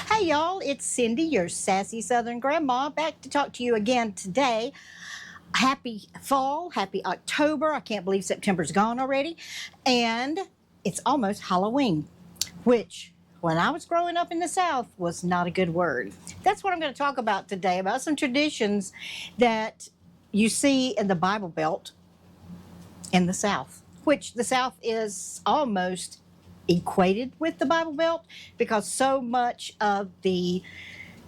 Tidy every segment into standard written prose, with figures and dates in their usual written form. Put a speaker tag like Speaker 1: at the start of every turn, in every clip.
Speaker 1: Hey y'all, it's Cindy, your sassy Southern grandma, back to talk to you again today. Happy fall, happy October. I can't believe September's gone already. And it's almost Halloween, which when I was growing up in the South was not a good word. That's what I'm going to talk about today, about some traditions that you see in the Bible Belt in the South, which the South is almost equated with the Bible Belt because so much of the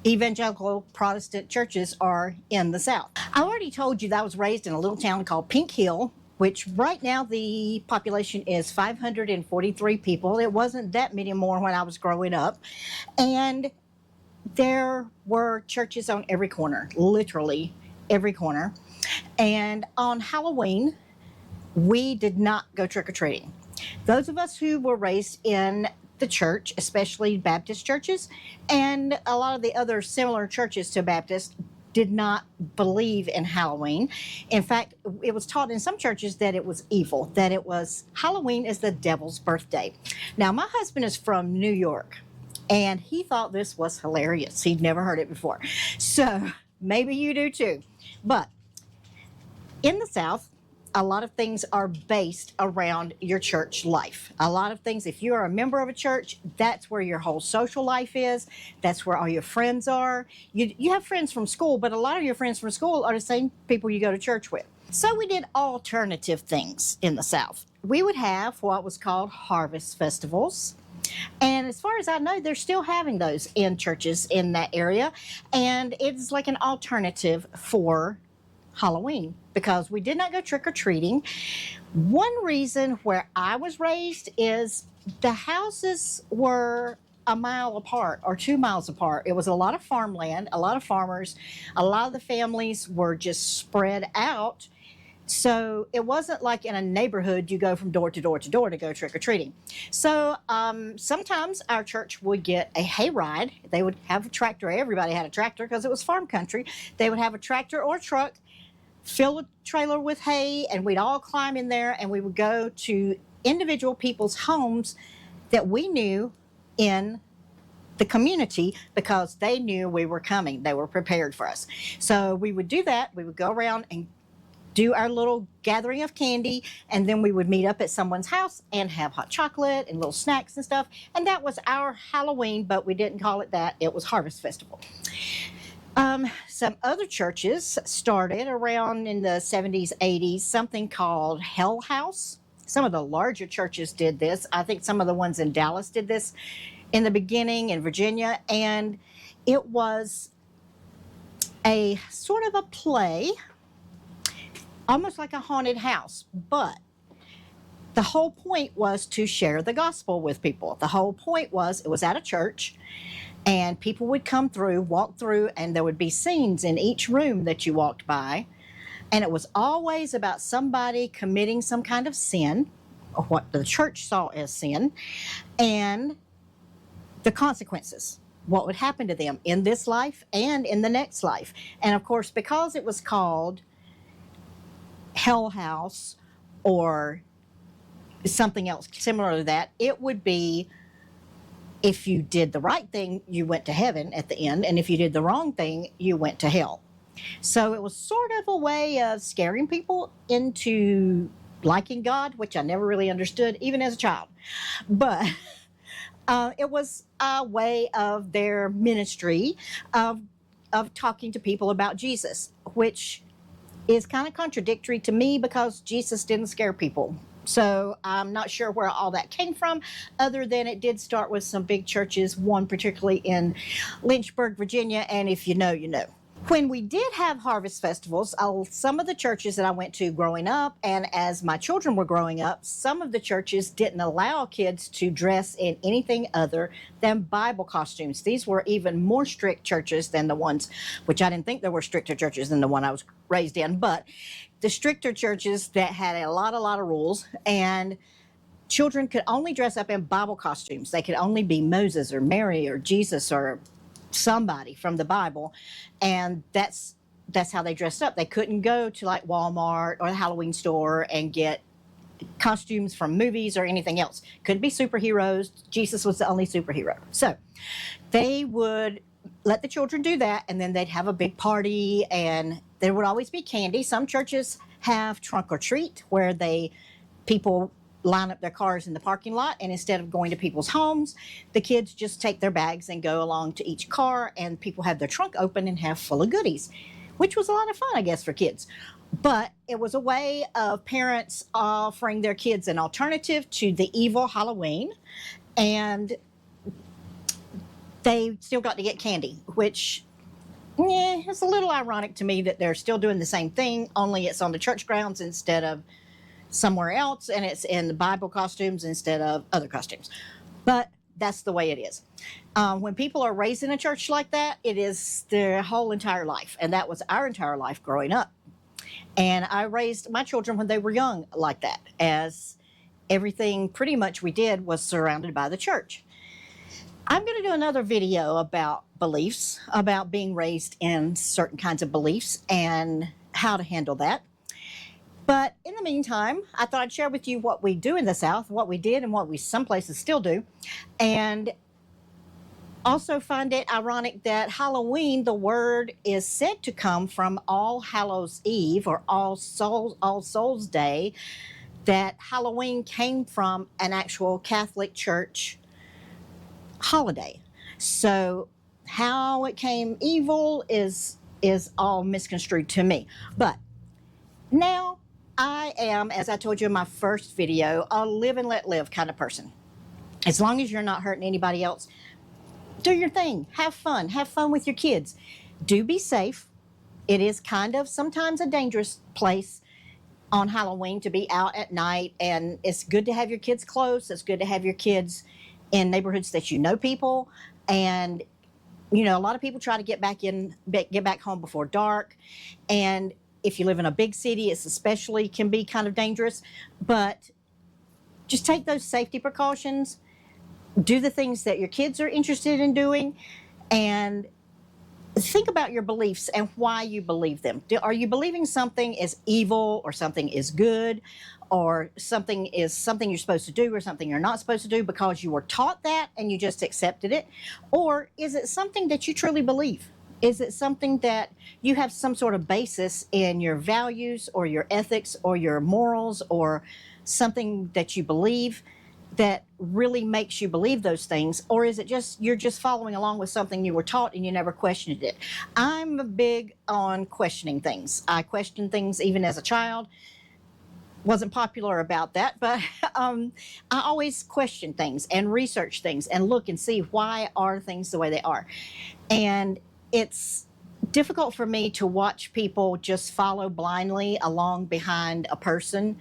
Speaker 1: evangelical Protestant churches are in the South. I already told you that I was raised in a little town called Pink Hill, which right now the population is 543 people. It wasn't that many more when I was growing up. And there were churches on every corner, literally every corner. And on Halloween, we did not go trick-or-treating. Those of us who were raised in the church, especially Baptist churches, and a lot of the other similar churches to Baptist, did not believe in Halloween. In fact, it was taught in some churches that it was evil, that it was Halloween is the devil's birthday. Now, my husband is from New York, and he thought this was hilarious. He'd never heard it before. So maybe you do too. But in the South, a lot of things are based around your church life. A lot of things, if you are a member of a church, that's where your whole social life is. That's where all your friends are. You have friends from school, but a lot of your friends from school are the same people you go to church with. So we did alternative things in the South. We would have what was called harvest festivals. And as far as I know, they're still having those in churches in that area. And it's like an alternative for Halloween because we did not go trick-or-treating. One reason where I was raised is the houses were a mile apart or 2 miles apart. It was a lot of farmland, a lot of farmers. A lot of the families were just spread out. So it wasn't like in a neighborhood you go from door to door to door to go trick-or-treating. So sometimes our church would get a hayride. They would have a tractor. Everybody had a tractor because it was farm country. They would have a tractor or truck, fill a trailer with hay, and we'd all climb in there and we would go to individual people's homes that we knew in the community because they knew we were coming. They were prepared for us. So we would do that. We would go around and do our little gathering of candy, and then we would meet up at someone's house and have hot chocolate and little snacks and stuff. And that was our Halloween, but we didn't call it that. It was Harvest Festival. Some other churches started around in the 70s, 80s, something called Hell House. Some of the larger churches did this. I think some of the ones in Dallas did this in the beginning, in Virginia. And it was a sort of a play, almost like a haunted house. But the whole point was to share the gospel with people. The whole point was it was at a church. And people would come through, walk through, and there would be scenes in each room that you walked by. And it was always about somebody committing some kind of sin, or what the church saw as sin, and the consequences, what would happen to them in this life and in the next life. And of course, because it was called Hell House or something else similar to that, it would be if you did the right thing, you went to heaven at the end, and if you did the wrong thing, you went to hell. So it was sort of a way of scaring people into liking God, which I never really understood, even as a child. But it was a way of their ministry of talking to people about Jesus, which is kind of contradictory to me because Jesus didn't scare people. So I'm not sure where all that came from, other than it did start with some big churches, one particularly in Lynchburg, Virginia, and if you know, you know. When we did have harvest festivals, some of the churches that I went to growing up, and as my children were growing up, some of the churches didn't allow kids to dress in anything other than Bible costumes. These were even more strict churches than the ones, which I didn't think there were stricter churches than the one I was raised in, but the stricter churches that had a lot of rules, and children could only dress up in Bible costumes. They could only be Moses or Mary or Jesus or somebody from the Bible, and that's how they dressed up. They couldn't go to like Walmart or the Halloween store and get costumes from movies or anything else. Could be superheroes. Jesus was the only superhero. So they would let the children do that, and then they'd have a big party, and there would always be candy. Some churches have trunk or treat, where people line up their cars in the parking lot, and instead of going to people's homes, the kids just take their bags and go along to each car, and people have their trunk open and have full of goodies, which was a lot of fun, I guess, for kids. But it was a way of parents offering their kids an alternative to the evil Halloween, and they still got to get candy, which it's a little ironic to me that they're still doing the same thing, only it's on the church grounds instead of somewhere else, and it's in the Bible costumes instead of other costumes. But that's the way it is. When people are raised in a church like that, it is their whole entire life, and that was our entire life growing up. And I raised my children when they were young like that, as everything pretty much we did was surrounded by the church. I'm going to do another video about beliefs, about being raised in certain kinds of beliefs and how to handle that. But in the meantime, I thought I'd share with you what we do in the South, what we did and what we some places still do. And also find it ironic that Halloween, the word is said to come from All Hallows Eve or All Souls Day, that Halloween came from an actual Catholic Church holiday. So how it came evil is all misconstrued to me. But now I am, as I told you in my first video, a live and let live kind of person. As long as you're not hurting anybody else, do your thing. Have fun with your kids. Do be safe. It is kind of sometimes a dangerous place on Halloween to be out at night, and it's good to have your kids close. It's good to have your kids in neighborhoods that you know people, and a lot of people try to get back home before dark, and if you live in a big city, it's especially can be kind of dangerous. But just take those safety precautions, do the things that your kids are interested in doing, and think about your beliefs and why you believe them. Are you believing something is evil, or something is good, or something is something you're supposed to do or something you're not supposed to do because you were taught that and you just accepted it? Or is it something that you truly believe? Is it something that you have some sort of basis in your values or your ethics or your morals, or something that you believe that really makes you believe those things? Or is it just you're just following along with something you were taught and you never questioned it? I'm big on questioning things. I questioned things even as a child. Wasn't popular about that, but I always question things and research things and look and see why are things the way they are. And it's difficult for me to watch people just follow blindly along behind a person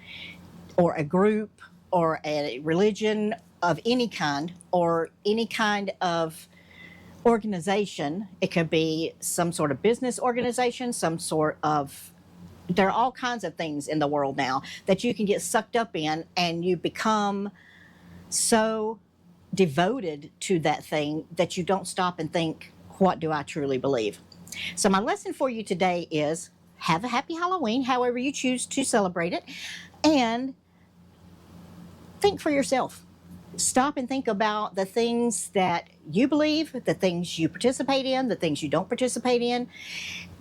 Speaker 1: or a group or a religion of any kind, or any kind of organization. It could be some sort of business organization, there are all kinds of things in the world now that you can get sucked up in, and you become so devoted to that thing that you don't stop and think, what do I truly believe? So my lesson for you today is have a happy Halloween, however you choose to celebrate it, and think for yourself. Stop and think about the things that you believe, the things you participate in, the things you don't participate in,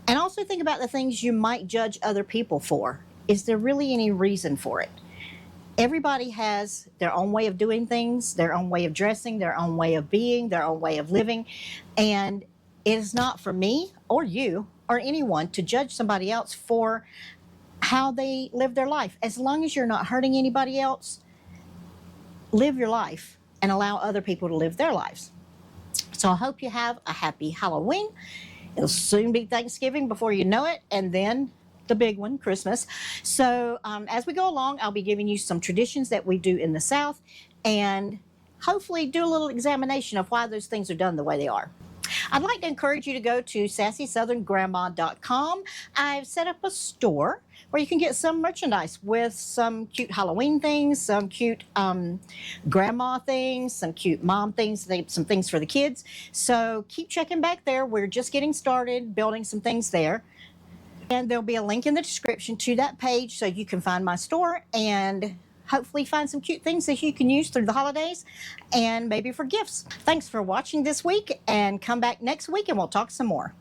Speaker 1: and also think about the things you might judge other people for. Is there really any reason for it? Everybody has their own way of doing things, their own way of dressing, their own way of being, their own way of living, and it is not for me or you or anyone to judge somebody else for how they live their life. As long as you're not hurting anybody else, live your life and allow other people to live their lives. So I hope you have a happy Halloween. It'll soon be Thanksgiving before you know it, and then the big one, Christmas. So as we go along, I'll be giving you some traditions that we do in the South, and hopefully do a little examination of why those things are done the way they are. I'd like to encourage you to go to SassySouthernGrandma.com. I've set up a store where you can get some merchandise with some cute Halloween things, some cute grandma things, some cute mom things, some things for the kids. So keep checking back there. We're just getting started building some things there. And there'll be a link in the description to that page so you can find my store and hopefully find some cute things that you can use through the holidays and maybe for gifts. Thanks for watching this week, and come back next week and we'll talk some more.